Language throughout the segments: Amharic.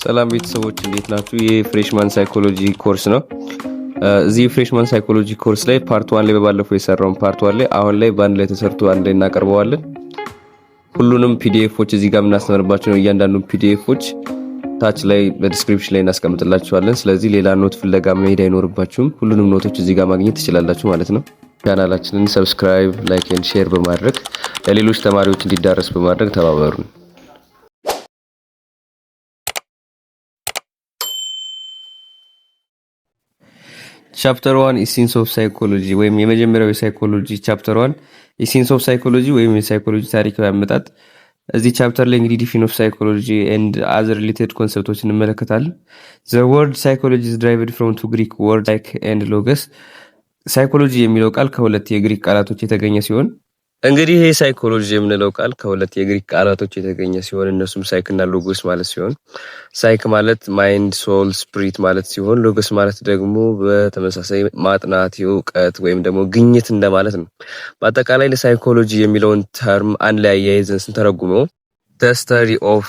ሰላም ቤተሰቦች እንዴት ናችሁ? ይህ ፍሬሽማን ሳይኮሎጂ ኮርስ ነው። እዚህ ፍሬሽማን ሳይኮሎጂ ኮርስ ላይ ፓርት 1 ላይ በባለፈው የሰራውን ፓርት 1 ላይ አሁን ላይ በአንድ ላይ ተሰርቶ አንድ ላይ እናቀርበዋለን። ሁሉንም ፒዲኤፎች እዚህ ጋር የምናስተምርባቸው ነው። እያንዳንዱ ፒዲኤፎች ታች ላይ በዲስክሪፕሽን ላይ እናስቀምጥላችኋለን። ስለዚህ ሌላ ኖት ፍለጋ መሄድ አይኖርባችሁም። ሁሉንም ኖቶች እዚህ ጋር ማግኘት ትችላላችሁ ማለት ነው። ቻናላችንን ሰብስክራይብ፣ ላይክ ኤንድ ሼር በማድረግ ለሌሎች ተማሪዎች እንዲዳረስ በማድረግ ተባበሩን። ቻፕተር 1 ኢሴንስ ኦፍ ሳይኮሎጂ ወይም የመጀመሪያው የሳይኮሎጂ ቻፕተር 1 ኢሴንስ ኦፍ ሳይኮሎጂ ወይም የሳይኮሎጂ ታሪካዊ አመጣጥ። እዚህ ቻፕተር ላይ እንግዲህ ዲፊን ኦፍ ሳይኮሎጂ ኤንድ አዘር ሪሌትድ ኮንሰፕቶች እንመለከታለን። ዘ ወርድ ሳይኮሎጂ ኢዝ ድራይቭድ ፍሮም ቱ ግሪክ ወርድ ሳይክ ኤንድ ሎገስ። ሳይኮሎጂ የሚለው ቃል ከሁለት የግሪክ ቃላቶች የተገኘ ሲሆን እንግዲህ ይሄ ሳይኮሎጂ የምንለው ቃል ከሁለት የግሪክ ቃላቶች የተገኘ ሲሆን እነሱም ሳይክ እና ሎጎስ ማለት ሲሆን ሳይክ ማለት ማይንድ፣ ሶል፣ ስፒሪት ማለት ሲሆን ሎጎስ ማለት ደግሞ በተመሳሳይ ማጥናት፣ እውቀት ወይም ደግሞ ግኝት እንደማለት ነው። በአጠቃላይ ለሳይኮሎጂ የሚለውን ተርም አንድ ላይ አያይዘን ስንተረጉመው the study of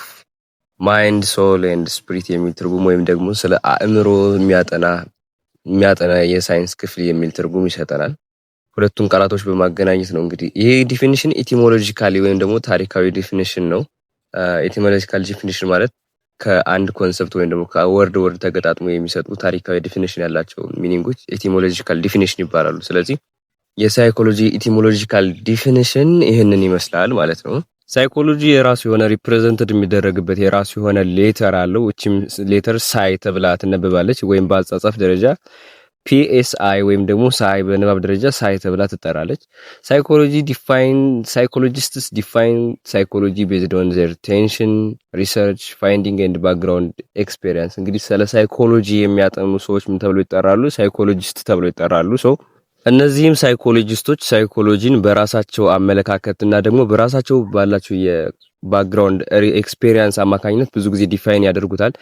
mind, soul and spirit የሚል ትርጉም ወይም ደግሞ ስለ አእምሮ የሚያጠና የሳይንስ ክፍል የሚል ትርጉም ይሰጠናል። ሁለቱን ቃላቶች በማገናኘት ነው። እንግዲህ ይሄ ዲፊኒሽን ኢቲሞሎጂካሊ ወይም ደግሞ ታሪካዊ ዲፊኒሽን ነው። ኢቲሞሎጂካል ዲፊኒሽን ማለት ከአንድ ኮንሰፕት ወይም ደግሞ ከወርድ ወርድ ተገጣጥሞ የሚሰጡ ታሪካዊ ዲፊኒሽን ያላቸው ሚኒንጎች ኢቲሞሎጂካል ዲፊኒሽን ይባላሉ። ስለዚህ የሳይኮሎጂ ኢቲሞሎጂካል ዲፊኒሽን ይህንን ይመስላል ማለት ነው። ሳይኮሎጂ የራሱ የሆነ ሪፕሬዘንትድ የሚደረግበት የራሱ የሆነ ሌተር አለው። እቺም ሌተር ሳይ ተብላ ትነበባለች ወይም በአጻጻፍ ደረጃ PSI ወይም ደግሞ ሳይ በንባብ ደረጃ ሳይ ተብላ ትጠራለች። ሳይኮሎጂስትስ ዲፋይን ሳይኮሎጂ ቤዝድ ኦን ዜር ቴንሽን ሪሰርች ፋይንዲንግ ኤንድ ባክግራውንድ ኤክስፔሪየንስ። እንግዲህ ስለ ሳይኮሎጂ የሚያጠኑ ሰዎች ምን ተብለው ይጠራሉ? ሳይኮሎጂስት ተብለው ይጠራሉ። እነዚህም ሳይኮሎጂስቶች ሳይኮሎጂን በራሳቸው አመለካከትና ደግሞ በራሳቸው ባላቸው የባክግራውንድ ኤክስፔሪየንስ አማካኝነት ብዙ ጊዜ ዲፋይን ያደርጉታል።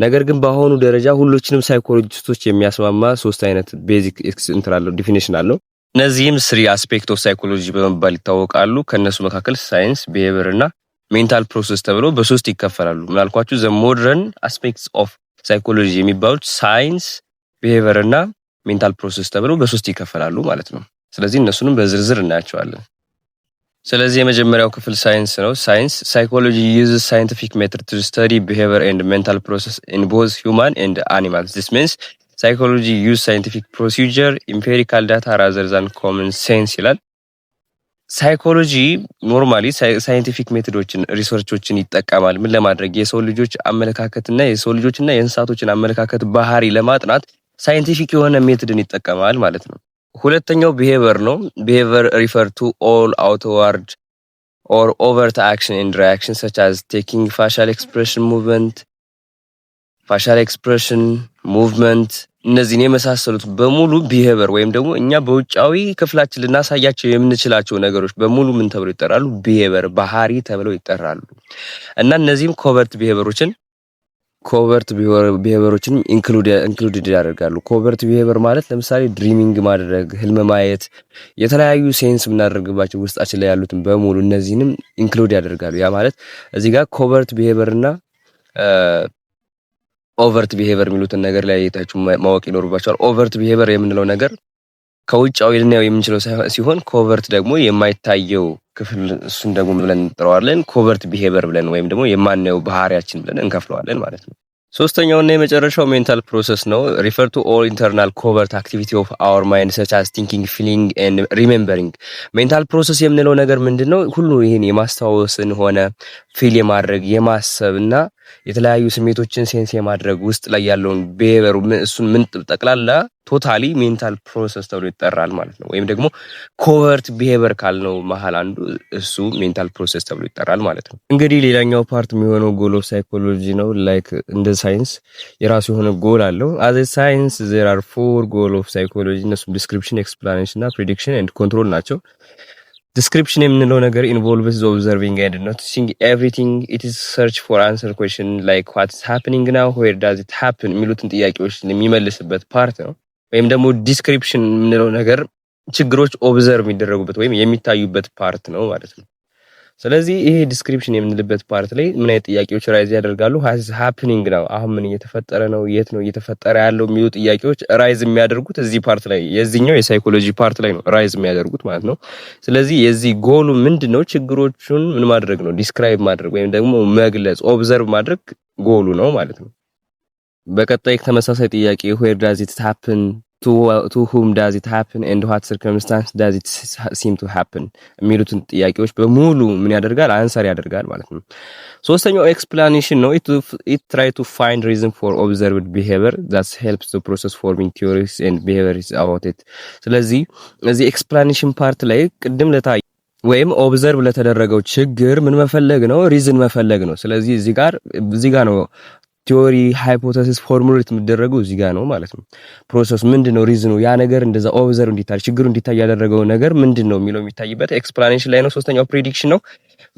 ነገር ግን በአሁኑ ደረጃ ሁሉችንም ሳይኮሎጂስቶች የሚያስማማ ሶስት አይነት ቤዚክ ዲፊኒሽን አለው። እነዚህም 3 አስፔክት ኦፍ ሳይኮሎጂ በመባል ይታወቃሉ። ከነሱ መካከል ሳይንስ፣ ቢሄቪየር እና ሜንታል ፕሮሰስ ተብለው በሶስት ይከፈላሉ። ምናልኳችሁ ዘ ሞደርን አስፔክትስ ኦፍ ሳይኮሎጂ የሚባሉት ሳይንስ፣ ቢሄቪየር እና ሜንታል ፕሮሰስ ተብለው በሶስት ይከፈላሉ ማለት ነው። ስለዚህ እነሱንም በዝርዝር እናያቸዋለን። ስለዚህ የመጀመሪያው ክፍል ሳይንስ ነው። ሳይንስ ሳይኮሎጂ uses scientific method to study behavior and mental process in both human and animals. This means psychology use scientific procedure, empirical data rather than common sense ይላል። ሳይኮሎጂ ኖርማሊ ሳይንቲፊክ ሜቶዶችን ሪሰርቾችን ይጠቀማል። ምን ለማድረግ? የሰው ልጆች አመለካከትና የሰው ልጆችና የእንስሳቶችን አመለካከት ባህሪ ለማጥናት ሳይንቲፊክ የሆነ ሜቶድን ይጠቀማል ማለት ነው። ሁለተኛው ቢሄቪየር ነው። ቢሄቪየር refer to all outward or overt action and reaction such as taking facial expression movement እነዚህን የመሳሰሉት በሙሉ ቢሄቪየር ወይም ደግሞ እኛ በውጫዊ ክፍላችን ልናሳያቸው የምንችላቸው ነገሮች በሙሉ ምን ተብለው ይጠራሉ? ቢሄቪየር ባህሪ ተብለው ይጠራሉ። እና እነዚህም ኮቨርት ቢሄቪየሮችን ኢንክሉድድ ያደርጋሉ። ኮቨርት ቢሄቪየር ማለት ለምሳሌ ድሪሚንግ ማድረግ፣ ህልም ማየት፣ የተለያዩ ሴንስ የምናደርግባቸው ውስጣችን ላይ ያሉትን በሙሉ እነዚህንም ኢንክሉድ ያደርጋሉ። ያ ማለት እዚህ ጋር ኮቨርት ቢሄቪየር እና ኦቨርት ቢሄቪየር የሚሉትን ነገር ላይ አይታችሁ ማወቅ ይኖርባችኋል። ኦቨርት ቢሄቪየር የምንለው ነገር ከውጫዊ ልናየው የምንችለው ሲሆን ኮቨርት ደግሞ የማይታየው ክፍል እሱን ደግሞ ብለን እንጠራዋለን ኮቨርት ቢሄቪየር ብለን ወይም ደግሞ የማናየው ባህሪያችን ብለን እንከፍለዋለን ማለት ነው። ሶስተኛውና የመጨረሻው ሜንታል ፕሮሰስ ነው። refer to all internal covert activity of our mind such as thinking, feeling and remembering. ሜንታል ፕሮሰስ የምንለው ነገር ምንድነው? ሁሉ ይሄን የማስታወስን ሆነ ፊል የማድረግ የማሰብና የተለያዩ ስሜቶችን ሴንስ የማድረግ ውስጥ ላይ ያለውን ቢሄቪየር እሱን ምን ጠቅላላ ቶታሊ ሜንታል ፕሮሰስ ተብሎ ይጠራል ማለት ነው። ወይም ደግሞ ኮቨርት ቢሄቪየር ካልነው መሃል አንዱ እሱ ሜንታል ፕሮሰስ ተብሎ ይጠራል ማለት ነው። እንግዲህ ሌላኛው ፓርት የሚሆነው ጎል ኦፍ ሳይኮሎጂ ነው። ላይክ እንደ ሳይንስ የራሱ የሆነ ጎል አለው። as a science there are 4 goal of psychology እነሱም ዲስክሪፕሽን፣ ኤክስፕላኔሽን እና ፕሬዲክሽን ኤንድ ኮንትሮል ናቸው። ዲስክሪፕሽን የምንለው ነገር involves observing and noticing everything. It is search for answer question like what is happening now, where does it happen የሚሉትን ጥያቄዎች የሚመልስበት ፓርት ነው። ወይም ደግሞ ዲስክሪፕሽን የምንለው ነገር ችግሮች ኦብዘርቭ የሚደረጉበት ወይም የሚታዩበት ፓርት ነው ማለት ነው። ስለዚህ ይሄ ዲስክሪፕሽን የምንልበት ፓርት ላይ ምን አይነት ጥያቄዎች ራይዝ ያደርጋሉ? ሃፕኒንግ ነው፣ አሁን ምን እየተፈጠረ ነው፣ የት ነው እየተፈጠረ ያለው የሚሉ ጥያቄዎች ራይዝ የሚያደርጉት እዚህ ፓርት ላይ የዚህኛው የሳይኮሎጂ ፓርት ላይ ነው ራይዝ የሚያደርጉት ማለት ነው። ስለዚህ የዚህ ጎሉ ምንድነው? ችግሮቹን ምን ማድረግ ነው? ዲስክራይብ ማድረግ ወይም ደግሞ መግለጽ፣ ኦብዘርቭ ማድረግ ጎሉ ነው ማለት ነው። በቀጣይ ተመሳሳይ ጥያቄ where does it happen, to whom does it happen and what circumstance does it seem to happen የሚሉትን ጥያቄዎች በሙሉ ምን ያደርጋል? አንሰር ያደርጋል ማለት ነው። ሶስተኛው ኤክስፕላኔሽን ነው። it try to find reason for observed behavior that helps the process forming theories and behaviors about it። ስለዚህ እዚህ ኤክስፕላኔሽን ፓርት ላይ ቅድም ለታይ ወይም ኦብዘርቭ ለተደረገው ችግር ምን መፈለግ ነው? ሪዝን መፈለግ ነው። ስለዚህ እዚህ ጋር ነው ቲዮሪ ሃይፖቴሲስ ፎርሙሌት የሚደረገው እዚህ ጋር ነው ማለት ነው። ፕሮሰስ ምንድነው? ሪዝኑ ያ ነገር እንደዛ ኦብዘርቭ እንዲታይ ችግሩ እንዲታይ ያደረገው ነገር ምንድነው የሚለው የሚታይበት ኤክስፕላኔሽን ላይ ነው። ሶስተኛው ፕሪዲክሽን ነው።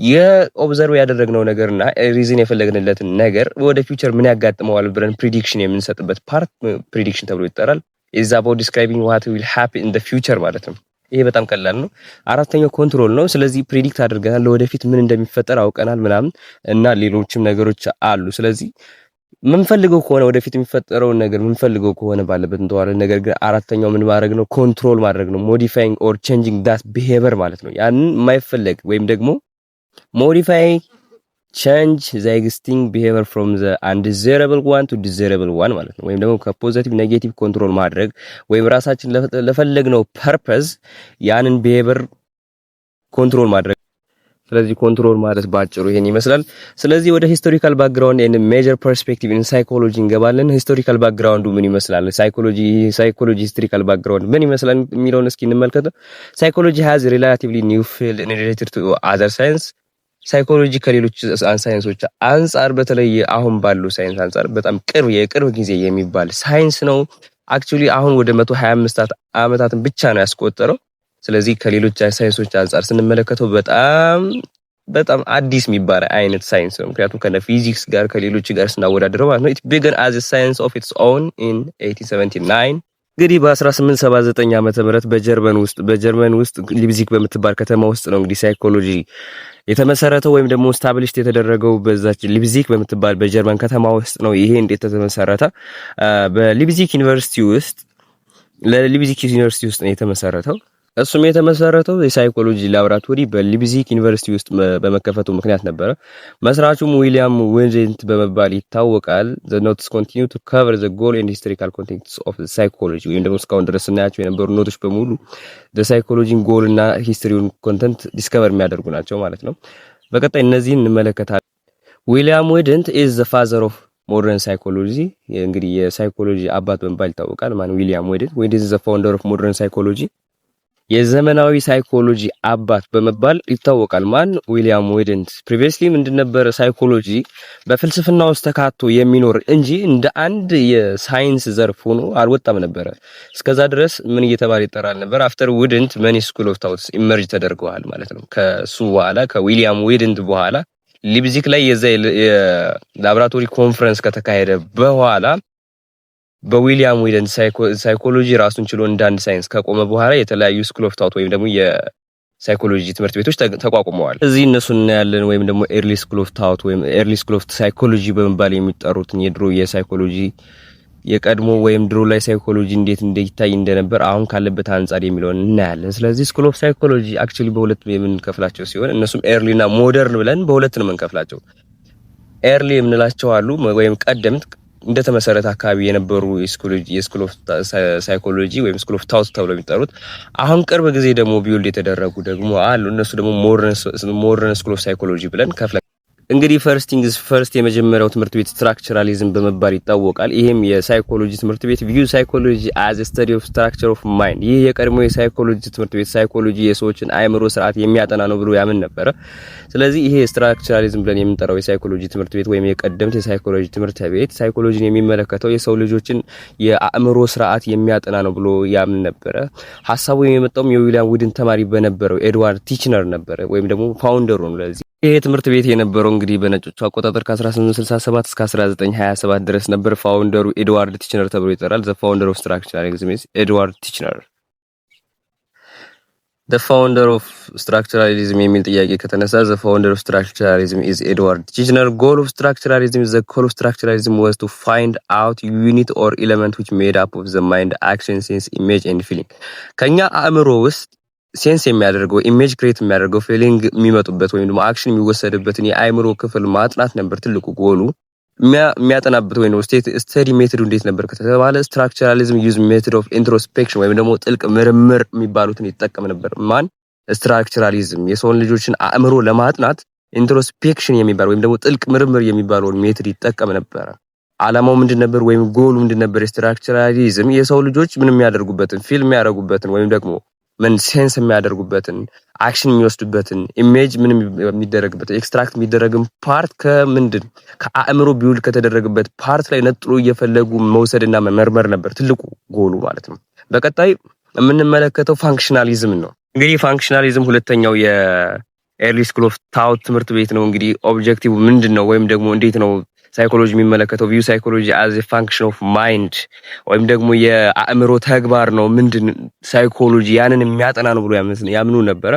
የኦብዘርቭ ያደረግነው ነገርና ሪዝን የፈለግንለትን ነገር ወደ ፊውቸር ምን ያጋጥመዋል ብለን ፕሪዲክሽን የምንሰጥበት ፓርት ፕሪዲክሽን ተብሎ ይጠራል። ኢዝ አባውት ዲስክራይቢንግ ዋት ዊል ሃፕን ኢን ዘ ፊውቸር ማለት ነው። ይሄ በጣም ቀላል ነው። አራተኛው ኮንትሮል ነው። ስለዚህ ፕሪዲክት አድርገናል፣ ለወደፊት ምን እንደሚፈጠር አውቀናል ምናምን እና ሌሎችም ነገሮች አሉ። ስለዚህ ምንፈልገው ከሆነ ወደፊት የሚፈጠረውን ነገር ምንፈልገው ከሆነ ባለበት እንተዋለን። ነገር ግን አራተኛው ምን ማድረግ ነው? ኮንትሮል ማድረግ ነው። ሞዲፋይንግ ኦር ቼንጂንግ ዳት ቢሄቪየር ማለት ነው። ያንን የማይፈለግ ወይም ደግሞ ሞዲፋይ ቼንጅ ዘ ኤግዚስቲንግ ቢሄቪየር ፍሮም ዘ አንዲዛይረብል ዋን ቱ ዲዛይረብል ዋን ማለት ነው። ወይም ደግሞ ከፖዚቲቭ ኔጌቲቭ ኮንትሮል ማድረግ ወይም ራሳችን ለፈለግነው ፐርፐዝ ያንን ቢሄቪየር ኮንትሮል ማድረግ። ስለዚህ ኮንትሮል ማለት ባጭሩ ይሄን ይመስላል። ስለዚህ ወደ ሂስቶሪካል ባክግራውንድ ኤንድ ሜጀር ፐርስፔክቲቭ ኢን ሳይኮሎጂ እንገባለን። ሂስቶሪካል ባክግራውንዱ ምን ይመስላል፣ ሳይኮሎጂ ሂስቶሪካል ባክግራውንድ ምን ይመስላል የሚለውን እስኪ እንመልከት። ሳይኮሎጂ ሃዝ ሪላቲቭሊ ኒው ፊልድ ኢን ሪሌትድ ቱ አዘር ሳይንስ። ሳይኮሎጂ ከሌሎች ሳይንሶች አንፃር በተለይ አሁን ባሉ ሳይንስ አንፃር በጣም የቅርብ ጊዜ የሚባል ሳይንስ ነው። አክቹሊ አሁን ወደ 125 ዓመታትን ብቻ ነው ያስቆጠረው። ስለዚህ ከሌሎች ሳይንሶች አንፃር ስንመለከተው በጣም አዲስ የሚባል አይነት ሳይንስ ነው። ምክንያቱም ከነ ፊዚክስ ጋር ከሌሎች ጋር ስናወዳድረው ማለት ነው። it began as a science of its own in 1879 እንግዲህ በ1879 ዓመተ ምህረት በጀርመን ውስጥ ሊፕዚግ በምትባል ከተማ ውስጥ ነው እንግዲህ ሳይኮሎጂ የተመሰረተው ወይም ደግሞ ስታብሊሽድ የተደረገው በዛች ሊፕዚግ በምትባል በጀርመን ከተማ ውስጥ ነው። ይሄ እንዴት ተመሰረተ? በሊፕዚግ ዩኒቨርሲቲ ውስጥ ነው የተመሰረተው። እሱም የተመሰረተው የሳይኮሎጂ ላቦራቶሪ በሊፕዚግ ዩኒቨርሲቲ ውስጥ በመከፈቱ ምክንያት ነበረ። መስራቹም ዊሊያም ዊድንት በመባል ይታወቃል። the notes continue to cover the goal and historical contents of the psychology ወይም ደግሞ እስካሁን ድረስ ስናያቸው የነበሩ ኖቶች በሙሉ the psychology goal እና ሂስትሪውን ኮንተንት ዲስከቨር የሚያደርጉ ናቸው ማለት ነው። በቀጣይ እነዚህን እንመለከታለን። ዊሊያም ዊድንት is the father of modern psychology እንግዲህ የሳይኮሎጂ አባት በመባል ይታወቃል። ዊሊያም ዊድንት is the founder of modern psychology የዘመናዊ ሳይኮሎጂ አባት በመባል ይታወቃል። ዊሊያም ዊድንት ፕሪቪየስሊ ምንድነበር ሳይኮሎጂ በፍልስፍና ውስጥ ተካቶ የሚኖር እንጂ እንደ አንድ የሳይንስ ዘርፍ ሆኖ አልወጣም ነበር። እስከዛ ድረስ ምን እየተባለ ይጠራል ነበር? አፍተር ዊድንት many school of thoughts ኢመርጅ ተደርገዋል ማለት ነው። ከሱ በኋላ ከዊሊያም ዊድንት በኋላ ሊፕዚግ ላይ የላቦራቶሪ ኮንፈረንስ ከተካሄደ በኋላ በዊሊያም ዊድንት ሳይኮሎጂ ራሱን ችሎ እንደ አንድ ሳይንስ ከቆመ በኋላ የተለያዩ ስኩል ኦፍ ታውት ወይም ደግሞ የሳይኮሎጂ ትምህርት ቤቶች ተቋቁመዋል። እዚህ እነሱን እናያለን። ወይም ደግሞ ኤርሊ ስኩል ኦፍ ታውት ወይም ኤርሊ ስኩል ኦፍ ሳይኮሎጂ በመባል የሚጠሩትን የድሮ የሳይኮሎጂ የቀድሞ ወይም ድሮ ላይ ሳይኮሎጂ እንዴት እንደይታይ እንደነበር አሁን ካለበት አንፃር የሚለውን እናያለን። ስለዚህ ስኩል ኦፍ ሳይኮሎጂ አክቹሊ በሁለት የምንከፍላቸው ሲሆን እነሱም ኤርሊ እና ሞደርን ብለን በሁለት ነው የምንከፍላቸው። ኤርሊ የምንላቸው አሉ ወይም ቀደምት እንደተመሰረተ አካባቢ የነበሩ የስኩል ኦፍ ሳይኮሎጂ ወይም ስኩል ኦፍ ታውት ተብሎ የሚጠሩት አሁን ቅርብ ጊዜ ደግሞ ቢውልድ የተደረጉ ደግሞ አሉ። እነሱ ደግሞ ሞደርን ስኩል ኦፍ ሳይኮሎጂ ብለን ከፍለን እንግዲህ ፈርስት የመጀመሪያው ትምህርት ቤት ስትራክቸራሊዝም በመባል ይታወቃል። ይሄም የሳይኮሎጂ ትምህርት ቤት ቪው ሳይኮሎጂ as a study of structure of mind ይሄ የቀድሞ የሳይኮሎጂ ትምህርት ቤት ሳይኮሎጂ የሰዎችን አእምሮ ስርዓት የሚያጠና ነው ብሎ ያምን ነበር። ስለዚህ ይሄ ስትራክቸራሊዝም ብለን የምንጠራው የሳይኮሎጂ ትምህርት ቤት ወይም የቀደምት የሳይኮሎጂ ትምህርት ቤት ሳይኮሎጂን የሚመለከተው የሰው ልጆችን የአእምሮ ስርዓት የሚያጠና ነው ብሎ ያምን ነበር። ሐሳቡ የመጣው የዊሊያም ዊድንት ተማሪ በነበረው ኤድዋርድ ቲችነር ነበር ወይም ደግሞ ፋውንደሩ ነው። ለዚህ ይሄ ትምህርት ቤት የነበረው እንግዲህ በነጮቹ አቆጣጠር ከ1867 እስከ 1927 ድረስ ነበር። ፋውንደሩ ኤድዋርድ ቲችነር ተብሎ ይጠራል። ዘ ፋውንደር ኦፍ ስትራክቸራሊዝም ኢዝ ኤድዋርድ ቲችነር። the founder of structuralism የሚል ጥያቄ ከተነሳ the founder of structuralism is Edward Titchener. Goal of structuralism is the goal of structuralism was to find out unit or element which made up of the mind, action, sense, image and feeling. ከኛ አእምሮ ውስጥ ሴንስ የሚያደርገው ኢሜጅ ክሬት የሚያደርገው ፊሊንግ የሚመጡበት ወይም ደግሞ አክሽን የሚወሰድበትን የአእምሮ ክፍል ማጥናት ነበር ትልቁ ጎሉ። የሚያጠናበት ወይ ነው ስቴዲ ሜተዱ እንዴት ነበር ከተባለ ስትራክቸራሊዝም ዩዝ ሜተድ ኦፍ ኢንትሮስፔክሽን ወይም ደግሞ ጥልቅ ምርምር የሚባሉትን ይጠቀም ነበር። ማን ስትራክቸራሊዝም የሰውን ልጆችን አእምሮ ለማጥናት ኢንትሮስፔክሽን የሚባል ወይም ደግሞ ጥልቅ ምርምር የሚባለውን ሜተድ ይጠቀም ነበር። አላማው ምንድን ነበር ወይም ጎሉ ምንድን ነበር? ስትራክቸራሊዝም የሰው ልጆች ምን የሚያደርጉበትን ፊልም የሚያደርጉበትን ወይም ደግሞ ምን ሴንስ የሚያደርጉበትን አክሽን የሚወስዱበትን ኢሜጅ ምን የሚደረግበት ኤክስትራክት የሚደረግም ፓርት ከምንድን ከአእምሮ ቢውል ከተደረገበት ፓርት ላይ ነጥሎ እየፈለጉ መውሰድና መመርመር ነበር ትልቁ ጎሉ ማለት ነው። በቀጣይ የምንመለከተው ፋንክሽናሊዝም ነው። እንግዲህ ፋንክሽናሊዝም ሁለተኛው የኤርሊ ስኩል ኦፍ ታውት ትምህርት ቤት ነው። እንግዲህ ኦብጀክቲቭ ምንድነው ወይም ደግሞ እንዴት ነው ሳይኮሎጂ የሚመለከተው? ቪው ሳይኮሎጂ as a function of mind ወይም ደግሞ የአእምሮ ተግባር ነው። ምንድን ሳይኮሎጂ ያንን የሚያጠና ነው ብሎ ያምኑ ነበር።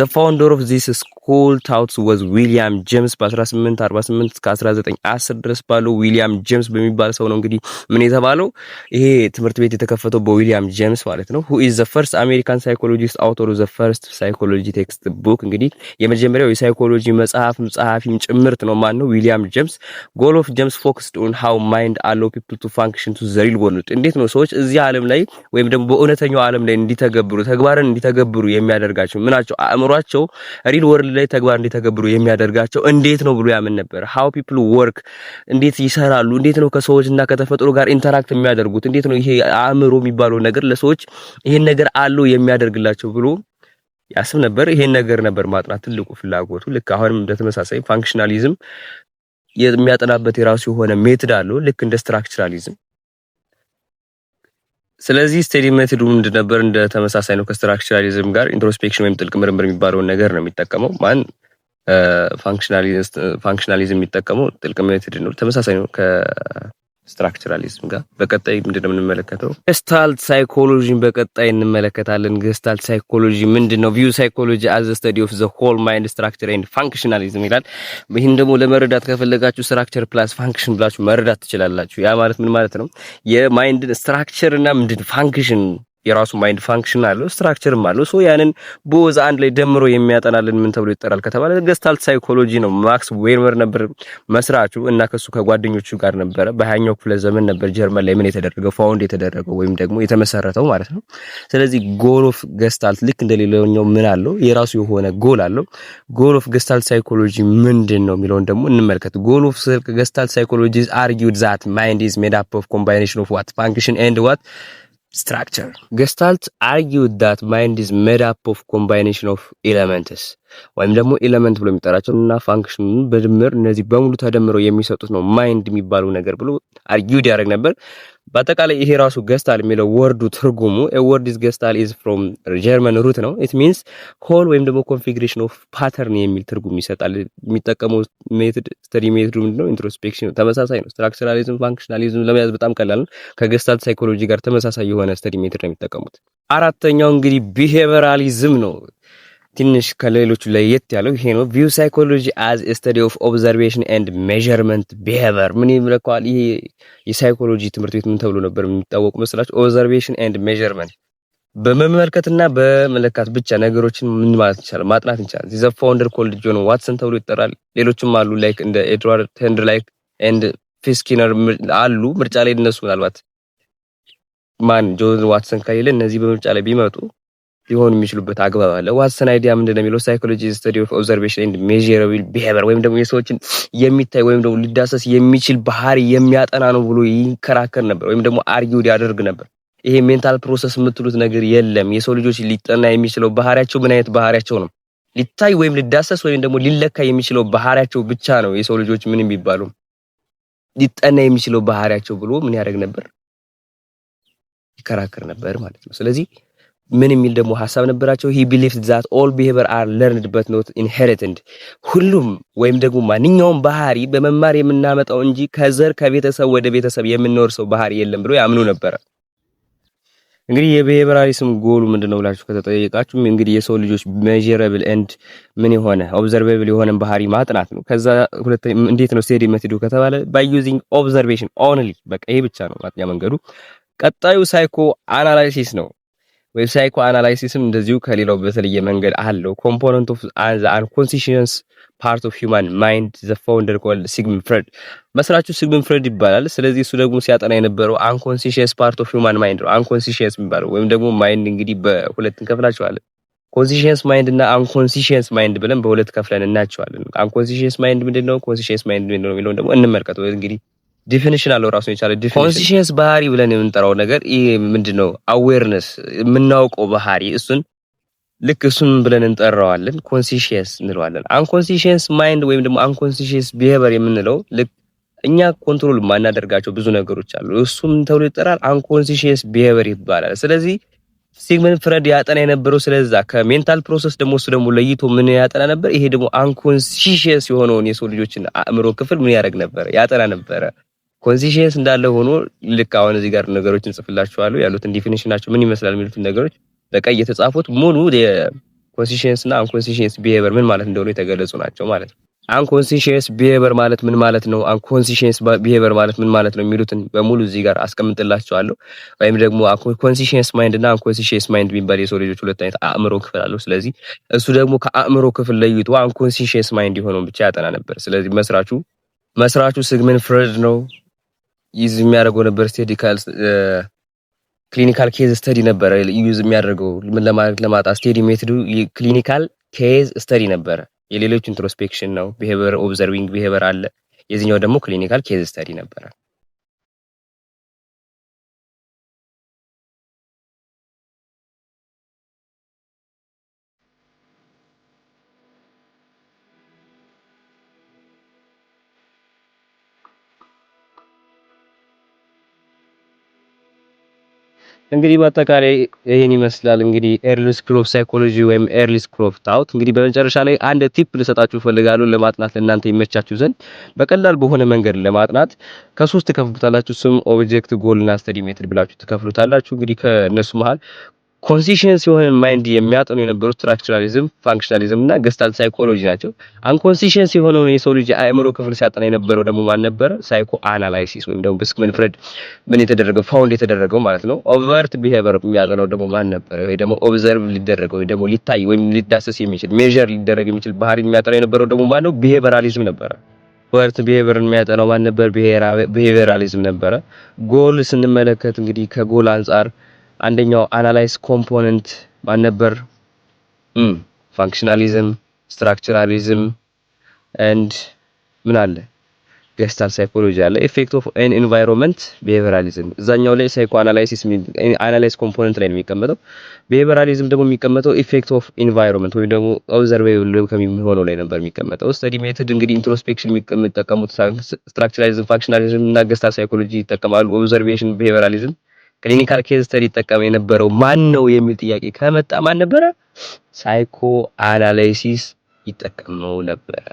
the founder of this school thought was ዊሊያም ጄምስ በ1848 እስከ 1910 ድረስ ባለው ዊሊያም ጄምስ በሚባል ሰው ነው እንግዲህ ምን የተባለው ይሄ ትምህርት ቤት የተከፈተው በዊሊያም ጄምስ ማለት ነው። who is the first American psychologist, author of the first psychology textbook እንግዲህ የመጀመሪያው የሳይኮሎጂ መጽሐፍም ጸሐፊም ጭምርት ነው። ማን ነው? ዊሊያም ጄምስ። goal of James focused on how mind allow people to function to the real world እንዴት ነው ሰዎች እዚህ ዓለም ላይ ወይም ደግሞ በእውነተኛው ዓለም ላይ እንዲተገብሩ ተግባርን እንዲተገብሩ የሚያደርጋቸው ምናቸው አእምሯቸው ሪል ወርልድ ላይ ተግባር እንዲተገብሩ የሚያደርጋቸው እንዴት ነው ብሎ ያምን ነበር። how people work እንዴት ይሰራሉ፣ እንዴት ነው ከሰዎችና ከተፈጥሮ ጋር ኢንተራክት የሚያደርጉት፣ እንዴት ነው ይሄ አእምሮ የሚባለው ነገር ለሰዎች ይሄን ነገር አለው የሚያደርግላቸው ብሎ ያስብ ነበር። ይሄን ነገር ነበር ማጥናት ትልቁ ፍላጎቱ። ልክ አሁንም እንደተመሳሳይ ፋንክሽናሊዝም የሚያጠናበት የራሱ የሆነ ሜተድ አለው ልክ እንደ ስትራክቸራሊዝም። ስለዚህ ስቴዲ ሜተዱ ምንድን ነበር? እንደ ተመሳሳይ ነው ከስትራክቸራሊዝም ጋር ኢንትሮስፔክሽን ወይም ጥልቅ ምርምር የሚባለውን ነገር ነው የሚጠቀመው። ማን ፋንክሽናሊዝም የሚጠቀመው ጥልቅ ሜተድ ነው፣ ተመሳሳይ ነው ከስትራክቸራሊዝም ጋር። በቀጣይ ምንድነው የምንመለከተው? ገስታልት ሳይኮሎጂን በቀጣይ እንመለከታለን። ገስታልት ሳይኮሎጂ ምንድነው? ቪው ሳይኮሎጂ as the study of the whole mind structure and functionalism ይላል። ይሄን ደግሞ ለመረዳት ከፈለጋችሁ ስትራክቸር ፕላስ ፋንክሽን ብላችሁ መረዳት ትችላላችሁ። ያ ማለት ምን ማለት ነው? የማይንድ ስትራክቸር እና ምንድን ፋንክሽን የራሱ ማይንድ ፋንክሽን አለው ስትራክቸርም አለው። ሶ ያንን ቦዝ አንድ ላይ ደምሮ የሚያጠናልን ምን ተብሎ ይጠራል ከተባለ ገስታልት ሳይኮሎጂ ነው። ማክስ ዌርመር ነበር መስራቹ እና ከሱ ከጓደኞቹ ጋር ነበር። በ20ኛው ክፍለ ዘመን ነበር ጀርመን ላይ ምን የተደረገው ፋውንድ የተደረገው ወይም ደግሞ የተመሰረተው ማለት ነው። ስለዚህ ጎል ኦፍ ገስታልት ልክ እንደሌላኛው ምን አለው የራሱ የሆነ ጎል አለው። ጎል ኦፍ ገስታልት ሳይኮሎጂ ምንድነው የሚለውን ደግሞ እንመልከት። ጎል ኦፍ ገስታልት ሳይኮሎጂ argued that mind is made up of combination of what function and what structure. Gestalt argued that mind is made up of combination of elements ወይም ደግሞ ኤሌመንት ብሎ የሚጠራቸው እና ፋንክሽን በድምር እነዚህ በሙሉ ተደምረው የሚሰጡት ነው ማይንድ የሚባለው ነገር ብሎ አርጊውድ ያደርግ ነበር። በአጠቃላይ ይሄ ራሱ ገስታል የሚለው ወርዱ ትርጉሙ a word is gestal is from German root ነው። it means whole ወይም ደግሞ configuration of pattern የሚል ትርጉም ይሰጣል። የሚጠቀመው ሜተድ ስተዲ ሜተዱ ምንድነው? ኢንትሮስፔክሽን ነው። ተመሳሳይ ነው። ስትራክቸራሊዝም ፋንክሽናሊዝም ለመያዝ በጣም ቀላል ነው። ከገስታልት ሳይኮሎጂ ጋር ተመሳሳይ የሆነ ስተዲ ሜተድ ነው የሚጠቀሙት። አራተኛው እንግዲህ ቢሄቪራሊዝም ነው። ትንሽ ከሌሎቹ ለየት ያለው ይሄ ነው። ቪው ሳይኮሎጂ as a study of observation and measurement behavior ምን ይመለከዋል? ይሄ የሳይኮሎጂ ትምህርት ቤት ምን ተብሎ ነበር የሚታወቁ መስላችሁ? observation and measurement በመመልከትና በመለካት ብቻ ነገሮችን ምን ማለት ይችላል ማጥናት ይችላል። the founder called ጆን ዋትሰን ተብሎ ይጠራል። ሌሎችም አሉ ላይክ እንደ ኤድዋርድ ቴንደር ላይክ and ፊስኪነር አሉ። ምርጫ ላይ እነሱ ምናልባት ማን ጆን ዋትሰን ከሌለ እነዚህ በምርጫ ላይ ቢመጡ ሊሆኑ የሚችሉበት አግባብ አለ። ዋትሰን አይዲያ ምንድነው የሚለው ሳይኮሎጂ ስተዲ ኦፍ ኦብዘርቬሽን ኤንድ ሜዠረብል ቢሄቪየር ወይም ደግሞ የሰዎችን የሚታይ ወይም ደግሞ ሊዳሰስ የሚችል ባህሪ የሚያጠና ነው ብሎ ይከራከር ነበር ወይም ደግሞ አርጊውድ ያደርግ ነበር። ይሄ ሜንታል ፕሮሰስ የምትሉት ነገር የለም። የሰው ልጆች ሊጠና የሚችለው ባህሪያቸው ምን አይነት ባህሪያቸው ነው? ሊታይ ወይም ሊዳሰስ ወይም ደግሞ ሊለካ የሚችለው ባህሪያቸው ብቻ ነው የሰው ልጆች ምን የሚባሉ ሊጠና የሚችለው ባህሪያቸው ብሎ ምን ያደርግ ነበር? ይከራከር ነበር ማለት ነው። ስለዚህ ምን የሚል ደግሞ ሐሳብ ነበራቸው? he believed that all behavior are learned but not inherited ሁሉም ወይም ደግሞ ማንኛውም ባህሪ በመማር የምናመጣው እንጂ ከዘር ከቤተሰብ ወደ ቤተሰብ የምንወርሰው ባህሪ የለም ብሎ ያምኑ ነበር። እንግዲህ የቢሄቪራሊዝም ጎሉ ምንድነው ብላችሁ ከተጠየቃችሁ እንግዲህ የሰው ልጆች ሜዠረብል ኤንድ ምን የሆነ ኦብዘርቬብል የሆነን ባህሪ ማጥናት ነው። ከዛ ሁለተኛ እንዴት ነው ስቴዲ ሜቶዱ ከተባለ ባይ ዩዚንግ ኦብዘርቬሽን ኦንሊ፣ በቃ ይሄ ብቻ ነው ማጥኛ መንገዱ። ቀጣዩ ሳይኮ አናላይሲስ ነው። ወይ ሳይኮ አናላይሲስም እንደዚሁ ከሌላው በተለየ መንገድ አለው። ኮምፖነንት ኦፍ ዘ አንኮንሲሽስ ፓርት ኦፍ ሂውማን ማይንድ ዘ ፋውንደር ኮልድ ሲግመንድ ፍሬድ፣ መስራቹ ሲግመንድ ፍሬድ ይባላል። ስለዚህ እሱ ደግሞ ሲያጠና የነበረው አንኮንሲሽስ ፓርት ኦፍ ሂውማን ማይንድ ነው። አንኮንሲሽስ የሚባለው ወይም ደግሞ ማይንድ እንግዲህ በሁለት እንከፍላቸዋለን። ኮንሲሽስ ማይንድ እና አንኮንሲሽስ ማይንድ ብለን በሁለት ከፍለን እናያቸዋለን። አንኮንሲሽስ ማይንድ ምንድነው፣ ኮንሲሽስ ማይንድ ምንድነው የሚለውን ደግሞ እንመልከተው። እንግዲህ ዲፊኒሽን አለው ራሱን የቻለ ዲፊኒሽን። ኮንሲሽስ ባህሪ ብለን የምንጠራው ነገር ይሄ ምንድነው? አዌርነስ የምናውቀው ባህሪ፣ እሱን ልክ እሱን ብለን እንጠራዋለን፣ ኮንሲሽስ እንለዋለን። አንኮንሲሽስ ማይንድ ወይም ደግሞ አንኮንሲሽስ ቢሄቨር የምንለው ልክ እኛ ኮንትሮል ማናደርጋቸው ብዙ ነገሮች አሉ። እሱም ተብሎ ይጠራል፣ አንኮንሲሽስ ቢሄቨር ይባላል። ስለዚህ ሲግመንድ ፍሬድ ያጠና የነበረው ስለዛ ከሜንታል ፕሮሰስ ደግሞ እሱ ደግሞ ለይቶ ምን ያጠና ነበር? ይሄ ደግሞ አንኮንሲሽስ የሆነውን የሰው ልጆችን አእምሮ ክፍል ምን ያደርግ ነበር? ያጠና ነበረ። ኮንሲሽስ እንዳለ ሆኖ ልክ አሁን እዚህ ጋር ነገሮችን ጽፍላችኋለሁ ያሉትን ዲፊኒሽናቸው ምን ይመስላል የሚሉትን ነገሮች በቀይ የተጻፉት ሙሉ የኮንሲሽስ እና አንኮንሲሽስ ቢሄቨር ምን ማለት እንደሆነ የተገለጹ ናቸው ማለት ነው። አንኮንሲሽስ ቢሄቨር ማለት ምን ማለት ነው፣ አንኮንሲሽስ ቢሄቨር ማለት ምን ማለት ነው የሚሉትን በሙሉ እዚህ ጋር አስቀምጥላችኋለሁ። ወይም ደግሞ ኮንሲሽስ ማይንድ እና አንኮንሲሽስ ማይንድ የሚባል የሰው ልጆች ሁለት አይነት አእምሮ ክፍል አለው። ስለዚህ እሱ ደግሞ ከአእምሮ ክፍል ለይቶ አንኮንሲሽስ ማይንድ የሆነውን ብቻ ያጠና ነበር። ስለዚህ መስራቹ ሲግመንድ ፍሬድ ነው። ዩዝ የሚያደርገው ነበር ክሊኒካል ኬዝ ስተዲ ነበረ ዩዝ የሚያደርገው ምን ለማጣት ስቴዲ ሜቶዱ ክሊኒካል ኬዝ ስተዲ ነበረ። የሌሎች ኢንትሮስፔክሽን ነው፣ ቢሄቪየር ኦብዘርቪንግ ቢሄቪየር አለ። የዚህኛው ደግሞ ክሊኒካል ኬዝ ስተዲ ነበረ። እንግዲህ በአጠቃላይ ይሄን ይመስላል። እንግዲህ ኤርሊ ስኩል ኦፍ ሳይኮሎጂ ወይም ኤርሊ ስኩል ኦፍ ታውት። እንግዲህ በመጨረሻ ላይ አንድ ቲፕ ልሰጣችሁ እፈልጋለሁ ለማጥናት ለእናንተ ይመቻችሁ ዘንድ በቀላል በሆነ መንገድ ለማጥናት ከሶስት ትከፍሉታላችሁ። ስም፣ ኦብጀክት፣ ጎል እና ስተዲ ሜትድ ብላችሁ ትከፍሉታላችሁ። እንግዲህ ከነሱ መሃል ኮንሲሽንስ የሆነ ማይንድ የሚያጠኑ የነበሩት ስትራክቸራሊዝም፣ ፋንክሽናሊዝም እና ገስታልት ሳይኮሎጂ ናቸው። አንኮንሲሽንስ የሆነውን የሰው ልጅ አእምሮ ክፍል ሲያጠና የነበረው ደግሞ ማን ነበረ? ሳይኮ አናላይሲስ ወይም ደግሞ በሲግመንድ ፍሬድ ምን የተደረገው ፋውንድ የተደረገው ማለት ነው። ኦቨርት ቢሄቪየር የሚያጠናው ደግሞ ማን ነበረ? ወይ ደግሞ ኦብዘርቭ ሊደረገው ወይ ደግሞ ሊታይ ወይም ሊዳሰስ የሚችል ሜዠር ሊደረግ የሚችል ባህሪ የሚያጠናው የነበረው ደግሞ ማን ነው? ቢሄቪየራሊዝም ነበረ። ኦቨርት ቢሄቪየርን የሚያጠናው ማን ነበር? ቢሄቪየራሊዝም ነበረ። ጎል ስንመለከት እንግዲህ ከጎል አንፃር አንደኛው አናላይዝ ኮምፖነንት ማን ነበር? ፋንክሽናሊዝም፣ ስትራክቸራሊዝም ኤንድ ምን አለ? ገስታልት ሳይኮሎጂ አለ። ኢፌክት ኦፍ ኤን ኤንቫይሮንመንት ቢሄቪየራሊዝም። እዛኛው ላይ ሳይኮ አናላይሲስ አናላይዝ ኮምፖነንት ላይ ነው የሚቀመጠው። ቢሄቪየራሊዝም ደግሞ የሚቀመጠው ኢፌክት ኦፍ ኤንቫይሮንመንት ወይም ደግሞ ኦብዘርቬብል ከሚሆነው ላይ ነበር የሚቀመጠው። ስተዲ ሜቶድ እንግዲህ ኢንትሮስፔክሽን የሚጠቀሙት ስትራክቸራሊዝም፣ ፋንክሽናሊዝም እና ገስታልት ሳይኮሎጂ ይጠቀማሉ። ኦብዘርቬሽን፣ ቢሄቪየራሊዝም ክሊኒካል ኬዝ ስተዲ ይጠቀም የነበረው ማን ነው የሚል ጥያቄ ከመጣ ማን ነበረ? ሳይኮ አናላይሲስ ይጠቀመው ነበረ።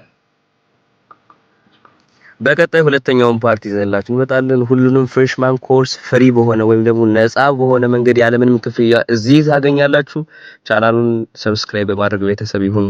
በቀጣይ ሁለተኛውን ፓርቲ ይዘንላችሁ እንመጣለን። ሁሉንም ፍሬሽማን ኮርስ ፍሪ በሆነ ወይም ደግሞ ነፃ በሆነ መንገድ ያለምንም ክፍያ እዚህ ታገኛላችሁ። ቻናሉን ሰብስክራይብ በማድረግ ቤተሰብ ይሁኑ።